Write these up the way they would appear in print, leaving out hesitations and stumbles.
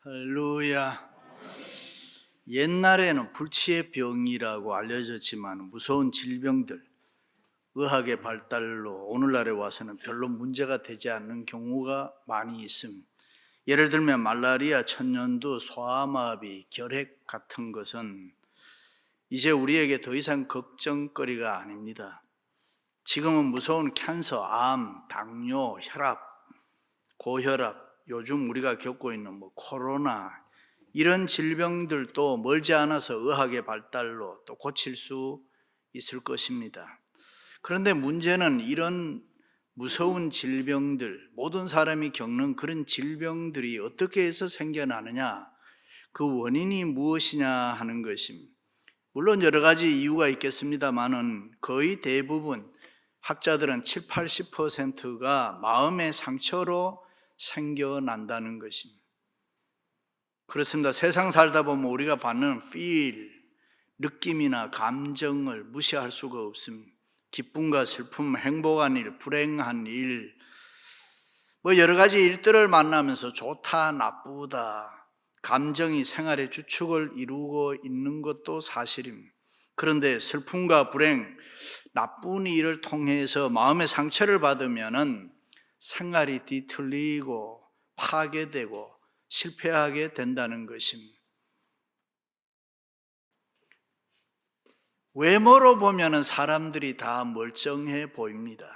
할렐루야. 옛날에는 불치의 병이라고 알려졌지만 무서운 질병들, 의학의 발달로 오늘날에 와서는 별로 문제가 되지 않는 경우가 많이 있습니다. 예를 들면 말라리아, 천연두, 소아마비, 결핵 같은 것은 이제 우리에게 더 이상 걱정거리가 아닙니다. 지금은 무서운 캔서, 암, 당뇨, 혈압, 고혈압, 요즘 우리가 겪고 있는 코로나, 이런 질병들도 멀지 않아서 의학의 발달로 또 고칠 수 있을 것입니다. 그런데 문제는 이런 무서운 질병들, 모든 사람이 겪는 그런 질병들이 어떻게 해서 생겨나느냐, 그 원인이 무엇이냐 하는 것입니다. 물론 여러 가지 이유가 있겠습니다만은 거의 대부분 학자들은 7, 80%가 마음의 상처로 생겨난다는 것입니다. 그렇습니다. 세상 살다 보면 우리가 받는 feel, 느낌이나 감정을 무시할 수가 없습니다. 기쁨과 슬픔, 행복한 일, 불행한 일, 여러 가지 일들을 만나면서 좋다, 나쁘다, 감정이 생활의 주축을 이루고 있는 것도 사실입니다. 그런데 슬픔과 불행, 나쁜 일을 통해서 마음의 상처를 받으면은 생활이 뒤틀리고 파괴되고 실패하게 된다는 것입니다. 외모로 보면 사람들이 다 멀쩡해 보입니다.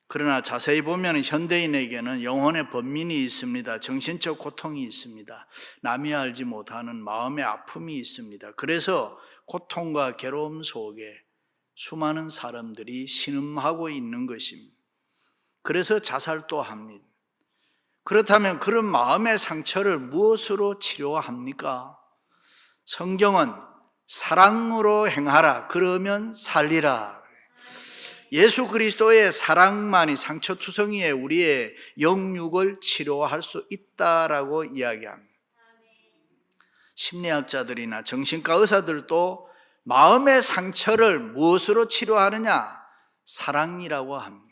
그러나 자세히 보면 현대인에게는 영혼의 번민이 있습니다. 정신적 고통이 있습니다. 남이 알지 못하는 마음의 아픔이 있습니다. 그래서 고통과 괴로움 속에 수많은 사람들이 신음하고 있는 것입니다. 그래서 자살도 합니다. 그렇다면 그런 마음의 상처를 무엇으로 치료합니까? 성경은 사랑으로 행하라, 그러면 살리라. 예수 그리스도의 사랑만이 상처투성이에 우리의 영육을 치료할 수 있다라고 이야기합니다. 심리학자들이나 정신과 의사들도 마음의 상처를 무엇으로 치료하느냐? 사랑이라고 합니다.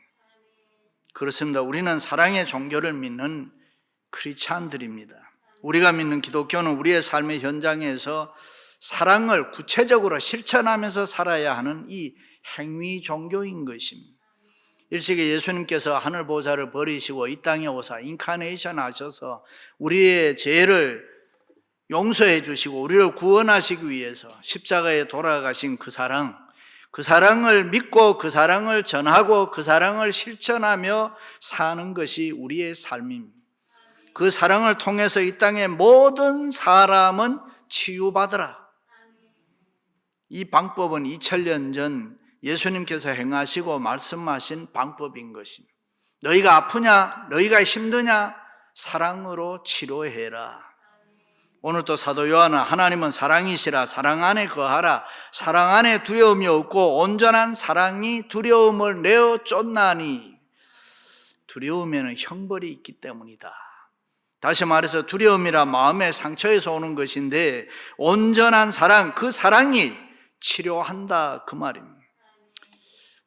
그렇습니다. 우리는 사랑의 종교를 믿는 크리스찬들입니다. 우리가 믿는 기독교는 우리의 삶의 현장에서 사랑을 구체적으로 실천하면서 살아야 하는 이 행위 종교인 것입니다. 일찍이 예수님께서 하늘 보좌를 버리시고 이 땅에 오사 인카네이션 하셔서 우리의 죄를 용서해 주시고 우리를 구원하시기 위해서 십자가에 돌아가신 그 사랑을 믿고 그 사랑을 전하고 그 사랑을 실천하며 사는 것이 우리의 삶입니다. 그 사랑을 통해서 이 땅의 모든 사람은 치유받으라. 이 방법은 2000년 전 예수님께서 행하시고 말씀하신 방법인 것입니다. 너희가 아프냐? 너희가 힘드냐? 사랑으로 치료해라. 오늘 또 사도 요한은 하나님은 사랑이시라, 사랑 안에 거하라, 사랑 안에 두려움이 없고 온전한 사랑이 두려움을 내어 쫓나니, 두려움에는 형벌이 있기 때문이다. 다시 말해서 두려움이란 마음의 상처에서 오는 것인데 온전한 사랑, 그 사랑이 치료한다 그 말입니다.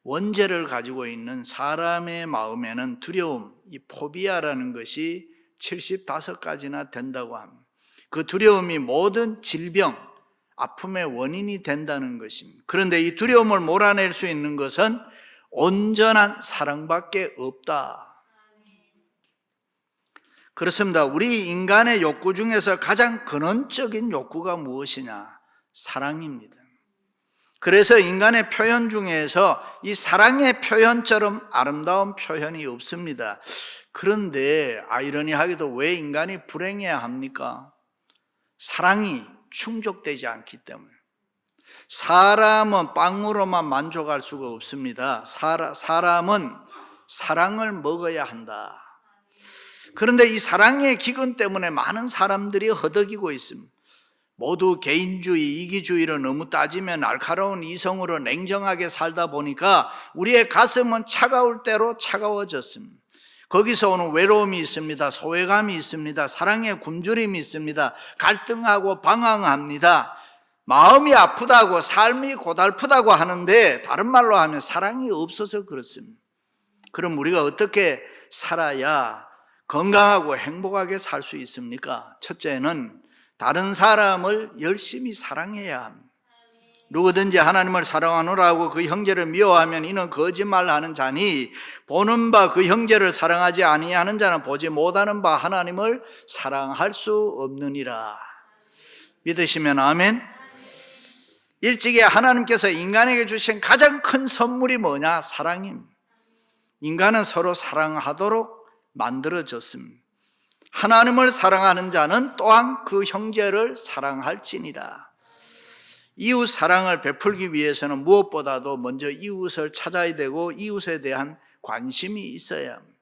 원죄를 가지고 있는 사람의 마음에는 두려움, 이 포비아라는 것이 75가지나 된다고 합니다. 그 두려움이 모든 질병, 아픔의 원인이 된다는 것입니다. 그런데 이 두려움을 몰아낼 수 있는 것은 온전한 사랑밖에 없다. 그렇습니다. 우리 인간의 욕구 중에서 가장 근원적인 욕구가 무엇이냐? 사랑입니다. 그래서 인간의 표현 중에서 이 사랑의 표현처럼 아름다운 표현이 없습니다. 그런데 아이러니하게도 왜 인간이 불행해야 합니까? 사랑이 충족되지 않기 때문에. 사람은 빵으로만 만족할 수가 없습니다. 사람은 사랑을 먹어야 한다. 그런데 이 사랑의 기근 때문에 많은 사람들이 허덕이고 있습니다. 모두 개인주의, 이기주의로 너무 따지면 날카로운 이성으로 냉정하게 살다 보니까 우리의 가슴은 차가울 대로 차가워졌습니다. 거기서 오는 외로움이 있습니다. 소외감이 있습니다. 사랑의 굶주림이 있습니다. 갈등하고 방황합니다. 마음이 아프다고, 삶이 고달프다고 하는데 다른 말로 하면 사랑이 없어서 그렇습니다. 그럼 우리가 어떻게 살아야 건강하고 행복하게 살 수 있습니까? 첫째는 다른 사람을 열심히 사랑해야 합니다. 누구든지 하나님을 사랑하노라고 그 형제를 미워하면 이는 거짓말하는 자니 보는 바 그 형제를 사랑하지 아니하는 자는 보지 못하는 바 하나님을 사랑할 수 없느니라. 믿으시면 아멘. 일찍이 하나님께서 인간에게 주신 가장 큰 선물이 뭐냐? 사랑입니다. 인간은 서로 사랑하도록 만들어졌습니다. 하나님을 사랑하는 자는 또한 그 형제를 사랑할지니라. 이웃 사랑을 베풀기 위해서는 무엇보다도 먼저 이웃을 찾아야 되고 이웃에 대한 관심이 있어야 합니다.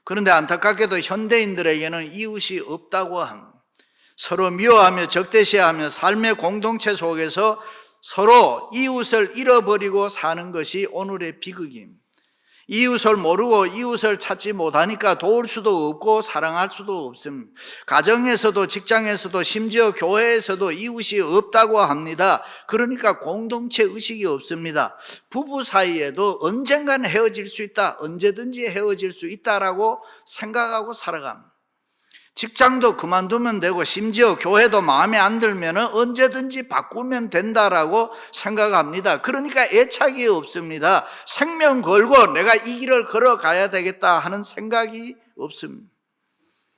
그런데 안타깝게도 현대인들에게는 이웃이 없다고 합니다. 서로 미워하며 적대시하며 삶의 공동체 속에서 서로 이웃을 잃어버리고 사는 것이 오늘의 비극입니다. 이웃을 모르고 이웃을 찾지 못하니까 도울 수도 없고 사랑할 수도 없습니다. 가정에서도 직장에서도 심지어 교회에서도 이웃이 없다고 합니다. 그러니까 공동체 의식이 없습니다. 부부 사이에도 언젠간 헤어질 수 있다, 언제든지 헤어질 수 있다라고 생각하고 살아갑니다. 직장도 그만두면 되고 심지어 교회도 마음에 안 들면 언제든지 바꾸면 된다라고 생각합니다. 그러니까 애착이 없습니다. 생명 걸고 내가 이 길을 걸어가야 되겠다 하는 생각이 없습니다.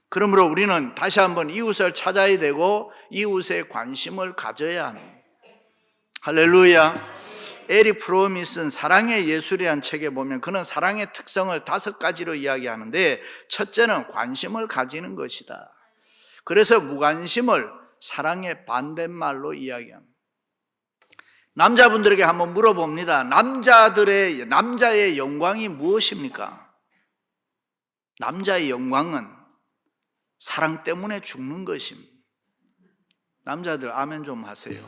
그러므로 우리는 다시 한번 이웃을 찾아야 되고 이웃에 관심을 가져야 합니다. 할렐루야. 에릭 프롬이 쓴 사랑의 예술이라는 책에 보면 그는 사랑의 특성을 5가지로 이야기하는데 첫째는 관심을 가지는 것이다. 그래서 무관심을 사랑의 반대말로 이야기합니다. 남자분들에게 한번 물어봅니다. 남자의 영광이 무엇입니까? 남자의 영광은 사랑 때문에 죽는 것입니다. 남자들 아멘 좀 하세요.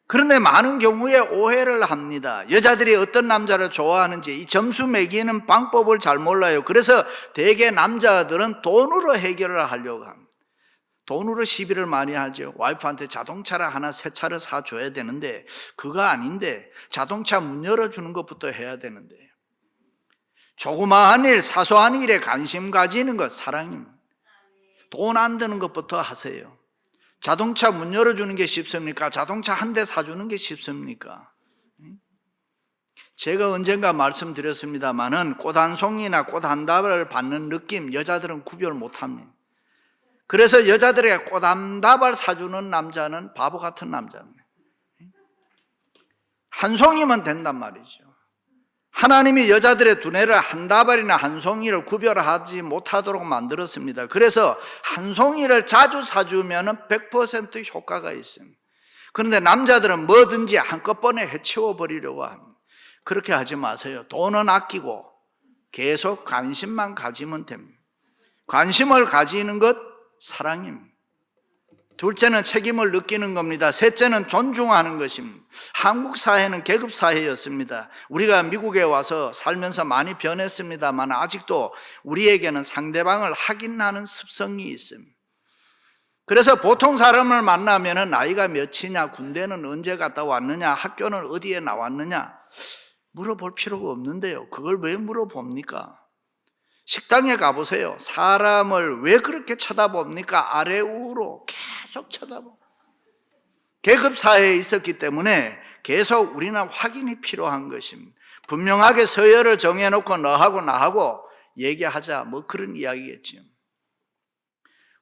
그런데 많은 경우에 오해를 합니다. 여자들이 어떤 남자를 좋아하는지 이 점수 매기는 방법을 잘 몰라요. 그래서 대개 남자들은 돈으로 해결을 하려고 합니다. 돈으로 시비를 많이 하죠. 와이프한테 자동차를 하나 새 차를 사줘야 되는데 그거 아닌데 자동차 문 열어주는 것부터 해야 되는데 조그마한 일, 사소한 일에 관심 가지는 것 사랑입니다. 돈 안 드는 것부터 하세요. 자동차 문 열어주는 게 쉽습니까? 자동차 한 대 사주는 게 쉽습니까? 제가 언젠가 말씀드렸습니다마는 꽃 한 송이나 꽃 한 다발을 받는 느낌 여자들은 구별 못합니다. 그래서 여자들에게 꽃 한 다발 사주는 남자는 바보 같은 남자입니다. 한 송이면 된단 말이죠. 하나님이 여자들의 두뇌를 한 다발이나 한 송이를 구별하지 못하도록 만들었습니다. 그래서 한 송이를 자주 사주면 100% 효과가 있습니다. 그런데 남자들은 뭐든지 한꺼번에 해치워버리려고 합니다. 그렇게 하지 마세요. 돈은 아끼고 계속 관심만 가지면 됩니다. 관심을 가지는 것 사랑입니다. 둘째는 책임을 느끼는 겁니다. 셋째는 존중하는 것입니다. 한국 사회는 계급 사회였습니다. 우리가 미국에 와서 살면서 많이 변했습니다만 아직도 우리에게는 상대방을 확인하는 습성이 있습니다. 그래서 보통 사람을 만나면 나이가 몇이냐, 군대는 언제 갔다 왔느냐, 학교는 어디에 나왔느냐 물어볼 필요가 없는데요. 그걸 왜 물어봅니까? 식당에 가보세요. 사람을 왜 그렇게 쳐다봅니까? 아래 우로 계속 쳐다보. 계급사회에 있었기 때문에 계속 우리는 확인이 필요한 것입니다. 분명하게 서열을 정해놓고 너하고 나하고 얘기하자, 뭐 그런 이야기겠죠.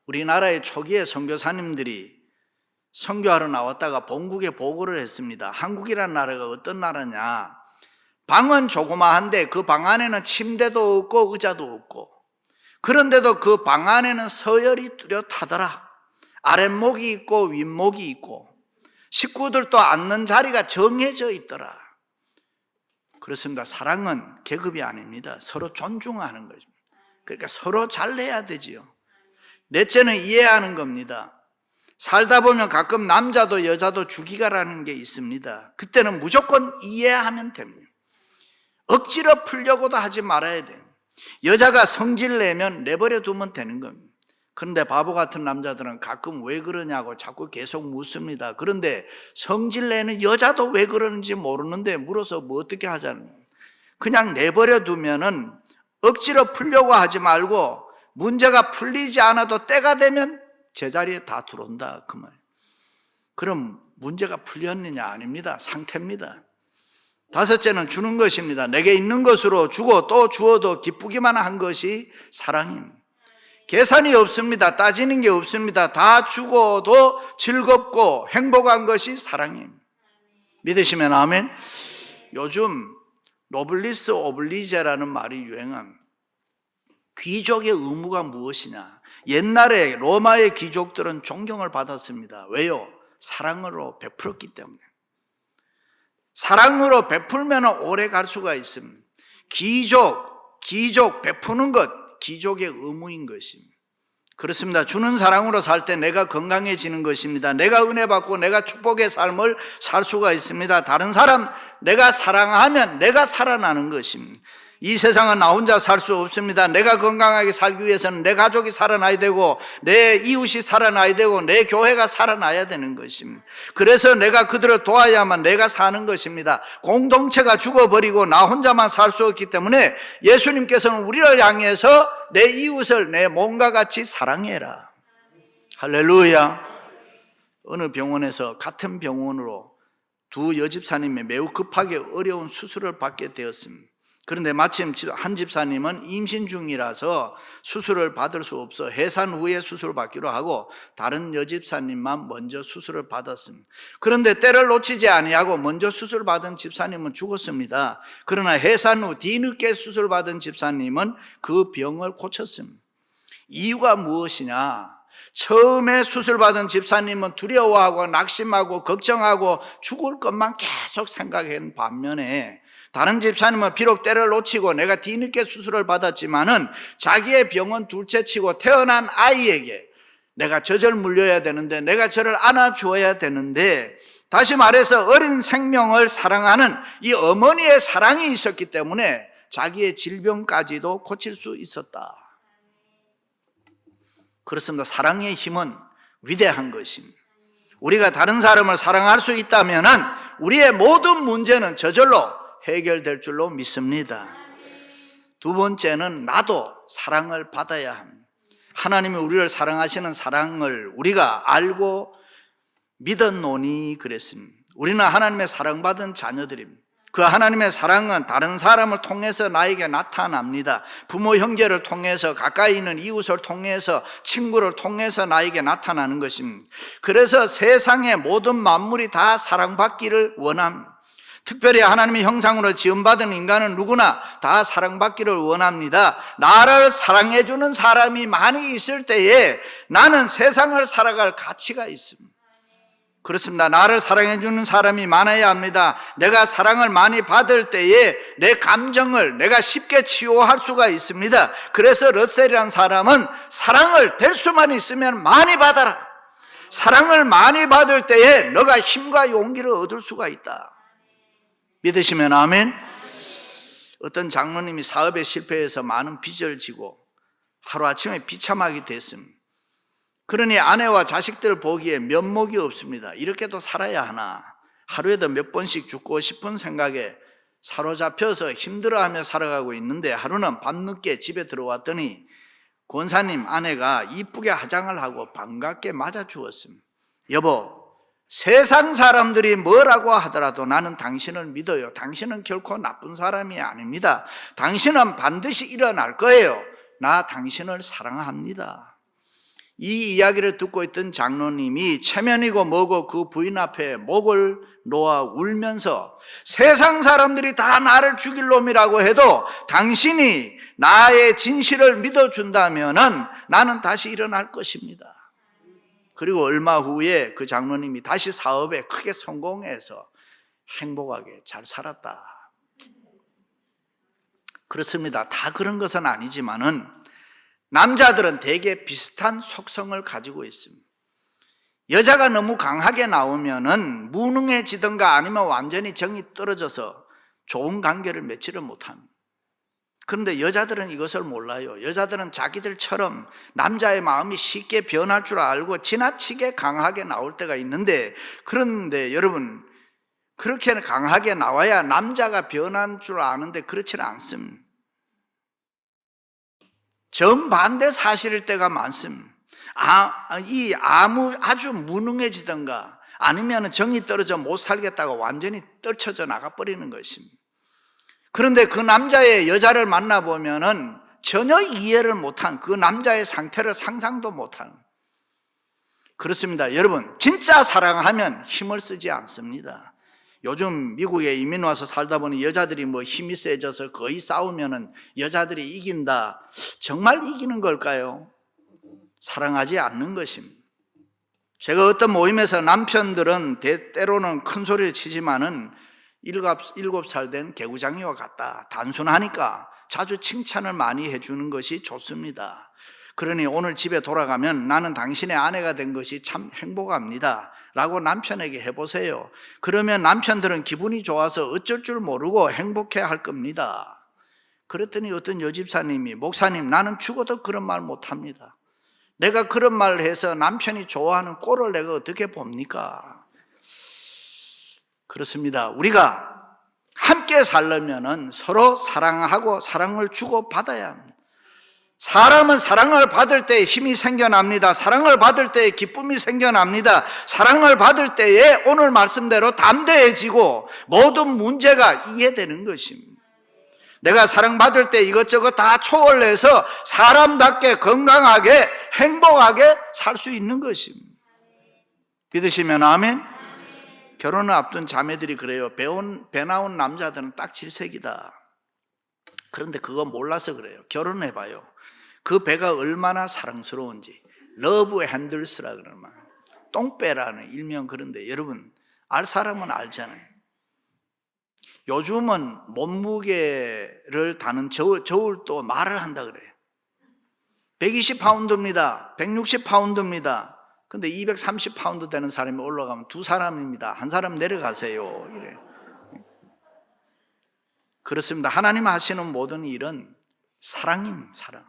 우리나라의 초기에 선교사님들이 선교하러 나왔다가 본국에 보고를 했습니다. 한국이라는 나라가 어떤 나라냐, 방은 조그마한데 그 방 안에는 침대도 없고 의자도 없고, 그런데도 그 방 안에는 서열이 뚜렷하더라. 아랫목이 있고 윗목이 있고 식구들도 앉는 자리가 정해져 있더라. 그렇습니다. 사랑은 계급이 아닙니다. 서로 존중하는 거죠. 그러니까 서로 잘해야 되지요. 넷째는 이해하는 겁니다. 살다 보면 가끔 남자도 여자도 주기가라는 게 있습니다. 그때는 무조건 이해하면 됩니다. 억지로 풀려고도 하지 말아야 돼요. 여자가 성질 내면 내버려 두면 되는 겁니다. 그런데 바보 같은 남자들은 가끔 왜 그러냐고 자꾸 계속 묻습니다. 그런데 성질 내는 여자도 왜 그러는지 모르는데 물어서 뭐 어떻게 하자는 거예요. 그냥 내버려 두면은 억지로 풀려고 하지 말고 문제가 풀리지 않아도 때가 되면 제자리에 다 들어온다 그 말. 그럼 문제가 풀렸느냐? 아닙니다. 상태입니다. 다섯째는 주는 것입니다. 내게 있는 것으로 주고 또 주어도 기쁘기만 한 것이 사랑입니다. 계산이 없습니다. 따지는 게 없습니다. 다 주고도 즐겁고 행복한 것이 사랑입니다. 믿으시면 아멘. 요즘 노블리스 오블리제라는 말이 유행합니다. 귀족의 의무가 무엇이냐? 옛날에 로마의 귀족들은 존경을 받았습니다. 왜요? 사랑으로 베풀었기 때문에. 사랑으로 베풀면 오래 갈 수가 있습니다. 귀족 베푸는 것 귀족의 의무인 것입니다. 그렇습니다. 주는 사랑으로 살 때 내가 건강해지는 것입니다. 내가 은혜 받고 내가 축복의 삶을 살 수가 있습니다. 다른 사람 내가 사랑하면 내가 살아나는 것입니다. 이 세상은 나 혼자 살 수 없습니다. 내가 건강하게 살기 위해서는 내 가족이 살아나야 되고 내 이웃이 살아나야 되고 내 교회가 살아나야 되는 것입니다. 그래서 내가 그들을 도와야만 내가 사는 것입니다. 공동체가 죽어버리고 나 혼자만 살 수 없기 때문에 예수님께서는 우리를 향해서 내 이웃을 내 몸과 같이 사랑해라. 할렐루야. 어느 병원에서 같은 병원으로 두 여집사님이 매우 급하게 어려운 수술을 받게 되었습니다. 그런데 마침 한 집사님은 임신 중이라서 수술을 받을 수 없어 해산 후에 수술을 받기로 하고 다른 여집사님만 먼저 수술을 받았습니다. 그런데 때를 놓치지 아니하고 먼저 수술 받은 집사님은 죽었습니다. 그러나 해산 후 뒤늦게 수술 받은 집사님은 그 병을 고쳤습니다. 이유가 무엇이냐? 처음에 수술 받은 집사님은 두려워하고 낙심하고 걱정하고 죽을 것만 계속 생각한 반면에 다른 집사님은 비록 때를 놓치고 내가 뒤늦게 수술을 받았지만은 자기의 병은 둘째치고 태어난 아이에게 내가 젖을 물려야 되는데 내가 저를 안아주어야 되는데 다시 말해서 어린 생명을 사랑하는 이 어머니의 사랑이 있었기 때문에 자기의 질병까지도 고칠 수 있었다. 그렇습니다. 사랑의 힘은 위대한 것입니다. 우리가 다른 사람을 사랑할 수 있다면은 우리의 모든 문제는 저절로 해결될 줄로 믿습니다. 두 번째는 나도 사랑을 받아야 합니다. 하나님이 우리를 사랑하시는 사랑을 우리가 알고 믿었노니 그랬습니다. 우리는 하나님의 사랑받은 자녀들입니다. 그 하나님의 사랑은 다른 사람을 통해서 나에게 나타납니다. 부모 형제를 통해서, 가까이 있는 이웃을 통해서, 친구를 통해서 나에게 나타나는 것입니다. 그래서 세상의 모든 만물이 다 사랑받기를 원합니다. 특별히 하나님의 형상으로 지음받은 인간은 누구나 다 사랑받기를 원합니다. 나를 사랑해주는 사람이 많이 있을 때에 나는 세상을 살아갈 가치가 있습니다. 그렇습니다. 나를 사랑해주는 사람이 많아야 합니다. 내가 사랑을 많이 받을 때에 내 감정을 내가 쉽게 치유할 수가 있습니다. 그래서 러셀이라는 사람은 사랑을 될 수만 있으면 많이 받아라. 사랑을 많이 받을 때에 너가 힘과 용기를 얻을 수가 있다. 믿으시면 아멘. 어떤 장로님이 사업에 실패해서 많은 빚을 지고 하루아침에 비참하게 됐습니다. 그러니 아내와 자식들 보기에 면목이 없습니다. 이렇게도 살아야 하나, 하루에도 몇 번씩 죽고 싶은 생각에 사로잡혀서 힘들어하며 살아가고 있는데, 하루는 밤늦게 집에 들어왔더니 권사님 아내가 이쁘게 화장을 하고 반갑게 맞아주었습니다. 여보, 세상 사람들이 뭐라고 하더라도 나는 당신을 믿어요. 당신은 결코 나쁜 사람이 아닙니다. 당신은 반드시 일어날 거예요. 나 당신을 사랑합니다. 이 이야기를 듣고 있던 장로님이 체면이고 뭐고 그 부인 앞에 목을 놓아 울면서, 세상 사람들이 다 나를 죽일 놈이라고 해도 당신이 나의 진실을 믿어준다면 나는 다시 일어날 것입니다. 그리고 얼마 후에 그 장로님이 다시 사업에 크게 성공해서 행복하게 잘 살았다. 그렇습니다. 다 그런 것은 아니지만은 남자들은 대개 비슷한 속성을 가지고 있습니다. 여자가 너무 강하게 나오면은 무능해지든가 아니면 완전히 정이 떨어져서 좋은 관계를 맺지를 못합니다. 그런데 여자들은 이것을 몰라요. 여자들은 자기들처럼 남자의 마음이 쉽게 변할 줄 알고 지나치게 강하게 나올 때가 있는데, 그런데 여러분, 그렇게 강하게 나와야 남자가 변한 줄 아는데 그렇지는 않습니다. 정반대 사실일 때가 많습니다. 아주 무능해지든가 아니면 정이 떨어져 못 살겠다고 완전히 떨쳐져 나가버리는 것입니다. 그런데 그 남자의 여자를 만나보면은 전혀 이해를 못한, 그 남자의 상태를 상상도 못한. 그렇습니다. 여러분, 진짜 사랑하면 힘을 쓰지 않습니다. 요즘 미국에 이민 와서 살다 보니 여자들이 뭐 힘이 세져서 거의 싸우면은 여자들이 이긴다. 정말 이기는 걸까요? 사랑하지 않는 것입니다. 제가 어떤 모임에서 남편들은 때로는 큰 소리를 치지만은 7살 된 개구장이와 같다. 단순하니까 자주 칭찬을 많이 해주는 것이 좋습니다. 그러니 오늘 집에 돌아가면 나는 당신의 아내가 된 것이 참 행복합니다 라고 남편에게 해보세요. 그러면 남편들은 기분이 좋아서 어쩔 줄 모르고 행복해 할 겁니다. 그랬더니 어떤 여집사님이, 목사님, 나는 죽어도 그런 말 못합니다. 내가 그런 말을 해서 남편이 좋아하는 꼴을 내가 어떻게 봅니까? 그렇습니다. 우리가 함께 살려면 서로 사랑하고 사랑을 주고 받아야 합니다. 사람은 사랑을 받을 때 힘이 생겨납니다. 사랑을 받을 때 기쁨이 생겨납니다. 사랑을 받을 때에 오늘 말씀대로 담대해지고 모든 문제가 이해되는 것입니다. 내가 사랑받을 때 이것저것 다 초월해서 사람답게 건강하게 행복하게 살 수 있는 것입니다. 믿으시면 아멘. 결혼을 앞둔 자매들이 그래요. 배 나온 남자들은 딱 질색이다. 그런데 그거 몰라서 그래요. 결혼해봐요. 그 배가 얼마나 사랑스러운지. 러브 핸들스라 그러는 말, 똥배라는 일명. 그런데 여러분, 알 사람은 알잖아요. 요즘은 몸무게를 다는 저울도 말을 한다 그래요. 120파운드입니다. 160파운드입니다. 근데 230파운드 되는 사람이 올라가면 두 사람입니다. 한 사람 내려가세요. 이래. 그렇습니다. 하나님 하시는 모든 일은 사랑입니다. 사랑.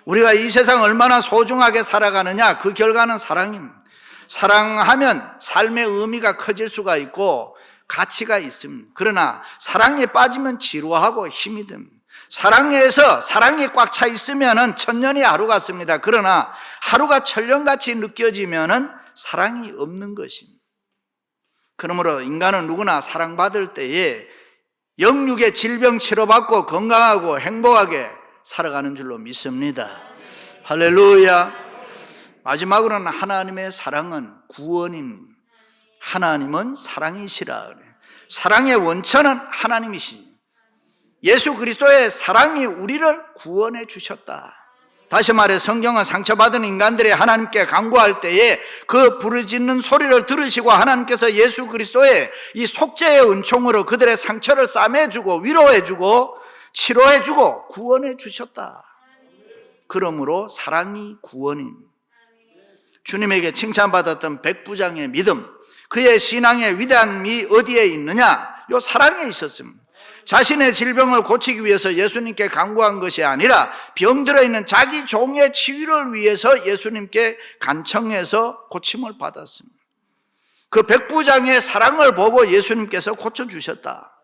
우리가 이 세상 얼마나 소중하게 살아가느냐, 그 결과는 사랑입니다. 사랑하면 삶의 의미가 커질 수가 있고 가치가 있습니다. 그러나 사랑에 빠지면 지루하고 힘이 듭니다. 사랑에서 사랑이 꽉 차 있으면 천년이 하루 같습니다. 그러나 하루가 천년같이 느껴지면 사랑이 없는 것입니다. 그러므로 인간은 누구나 사랑받을 때에 영육의 질병 치료받고 건강하고 행복하게 살아가는 줄로 믿습니다. 할렐루야. 마지막으로는 하나님의 사랑은 구원입니다. 하나님은 사랑이시라 그래요. 사랑의 원천은 하나님이시니 예수 그리스도의 사랑이 우리를 구원해 주셨다. 다시 말해 성경은 상처받은 인간들이 하나님께 간구할 때에 그 부르짖는 소리를 들으시고 하나님께서 예수 그리스도의 이 속죄의 은총으로 그들의 상처를 싸매주고 위로해주고 치료해주고 구원해 주셨다. 그러므로 사랑이 구원입니다. 주님에게 칭찬받았던 백부장의 믿음, 그의 신앙의 위대함이 어디에 있느냐? 요 사랑에 있었습니다. 자신의 질병을 고치기 위해서 예수님께 간구한 것이 아니라 병들어 있는 자기 종의 치유를 위해서 예수님께 간청해서 고침을 받았습니다. 그 백부장의 사랑을 보고 예수님께서 고쳐주셨다.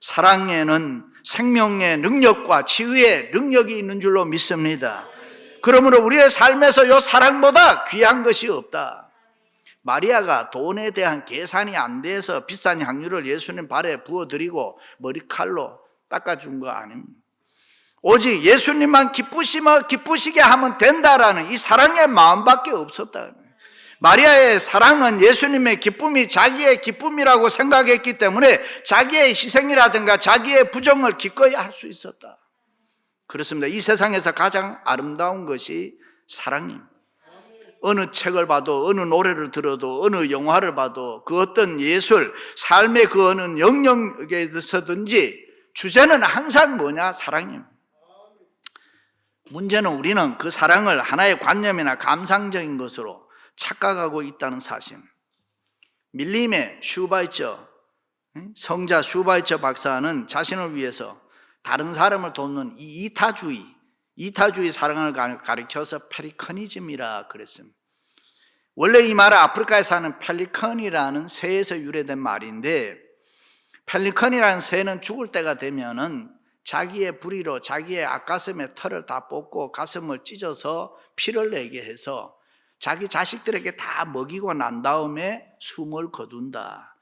사랑에는 생명의 능력과 치유의 능력이 있는 줄로 믿습니다. 그러므로 우리의 삶에서 이 사랑보다 귀한 것이 없다. 마리아가 돈에 대한 계산이 안 돼서 비싼 향유를 예수님 발에 부어드리고 머리칼로 닦아준 거 아닙니다. 오직 예수님만 기쁘시게 하면 된다라는 이 사랑의 마음밖에 없었다. 마리아의 사랑은 예수님의 기쁨이 자기의 기쁨이라고 생각했기 때문에 자기의 희생이라든가 자기의 부정을 기꺼이 할 수 있었다. 그렇습니다. 이 세상에서 가장 아름다운 것이 사랑입니다. 어느 책을 봐도, 어느 노래를 들어도, 어느 영화를 봐도, 그 어떤 예술, 삶의 그 어느 영역에서든지 주제는 항상 뭐냐? 사랑입니다. 문제는 우리는 그 사랑을 하나의 관념이나 감상적인 것으로 착각하고 있다는 사실. 밀림의 슈바이처, 성자 슈바이처 박사는 자신을 위해서 다른 사람을 돕는 이 이타주의 사랑을 가리켜서 페리커니즘이라 그랬습니다. 원래 이 말은 아프리카에 사는 펠리컨이라는 새에서 유래된 말인데, 펠리컨이라는 새는 죽을 때가 되면은 자기의 부리로 자기의 앞가슴의 털을 다 뽑고 가슴을 찢어서 피를 내게 해서 자기 자식들에게 다 먹이고 난 다음에 숨을 거둔다.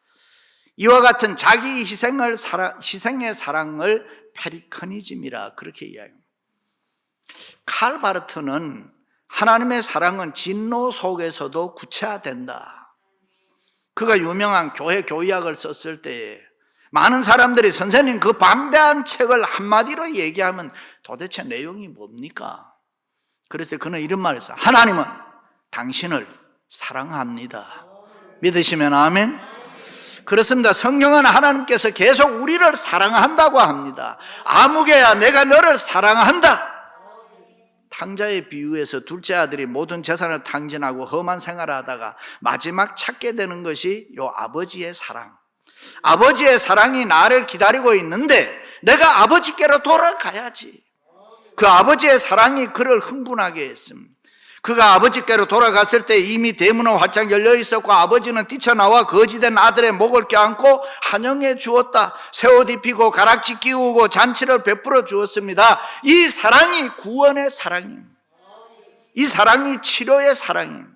이와 같은 자기 희생의 사랑을 페리커니즘이라 그렇게 이야기합니다. 칼 바르트는 하나님의 사랑은 진노 속에서도 구체화된다. 그가 유명한 교회 교의학을 썼을 때에 많은 사람들이 선생님 그 방대한 책을 한마디로 얘기하면 도대체 내용이 뭡니까? 그랬을 때 그는 이런 말을 했어요. 하나님은 당신을 사랑합니다. 믿으시면 아멘? 그렇습니다. 성경은 하나님께서 계속 우리를 사랑한다고 합니다. 아무개야 내가 너를 사랑한다. 탕자의 비유에서 둘째 아들이 모든 재산을 탕진하고 험한 생활을 하다가 마지막 찾게 되는 것이 요 아버지의 사랑. 아버지의 사랑이 나를 기다리고 있는데 내가 아버지께로 돌아가야지. 그 아버지의 사랑이 그를 흥분하게 했습니다. 그가 아버지께로 돌아갔을 때 이미 대문은 활짝 열려 있었고 아버지는 뛰쳐나와 거지된 아들의 목을 껴안고 환영해 주었다. 새 옷 입히고 가락지 끼우고 잔치를 베풀어 주었습니다. 이 사랑이 구원의 사랑입니다. 이 사랑이 치료의 사랑입니다.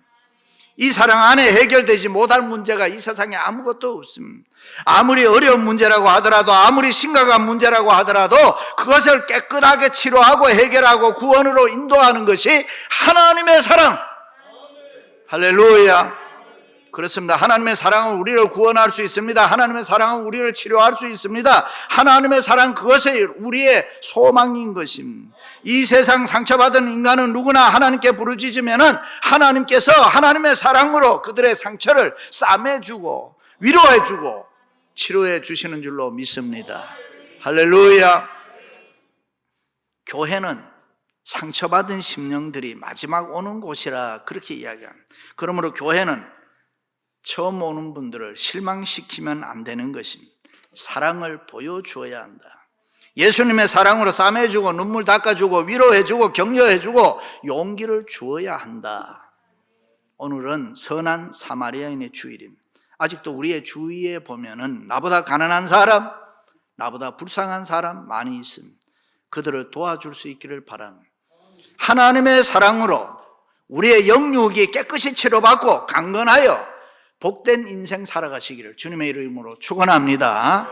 이 사랑 안에 해결되지 못할 문제가 이 세상에 아무것도 없습니다. 아무리 어려운 문제라고 하더라도, 아무리 심각한 문제라고 하더라도 그것을 깨끗하게 치료하고 해결하고 구원으로 인도하는 것이 하나님의 사랑. 할렐루야. 그렇습니다. 하나님의 사랑은 우리를 구원할 수 있습니다. 하나님의 사랑은 우리를 치료할 수 있습니다. 하나님의 사랑, 그것이 우리의 소망인 것입니다. 이 세상 상처받은 인간은 누구나 하나님께 부르짖으면은 하나님께서 하나님의 사랑으로 그들의 상처를 싸매주고 위로해주고 치료해 주시는 줄로 믿습니다. 할렐루야. 교회는 상처받은 심령들이 마지막 오는 곳이라 그렇게 이야기합니다. 그러므로 교회는 처음 오는 분들을 실망시키면 안 되는 것입니다. 사랑을 보여주어야 한다. 예수님의 사랑으로 싸매주고 눈물 닦아주고 위로해주고 격려해주고 용기를 주어야 한다. 오늘은 선한 사마리아인의 주일입니다. 아직도 우리의 주위에 보면은 나보다 가난한 사람, 나보다 불쌍한 사람 많이 있습니다. 그들을 도와줄 수 있기를 바랍니다. 하나님의 사랑으로 우리의 영육이 깨끗이 치료받고 강건하여 복된 인생 살아가시기를 주님의 이름으로 축원합니다.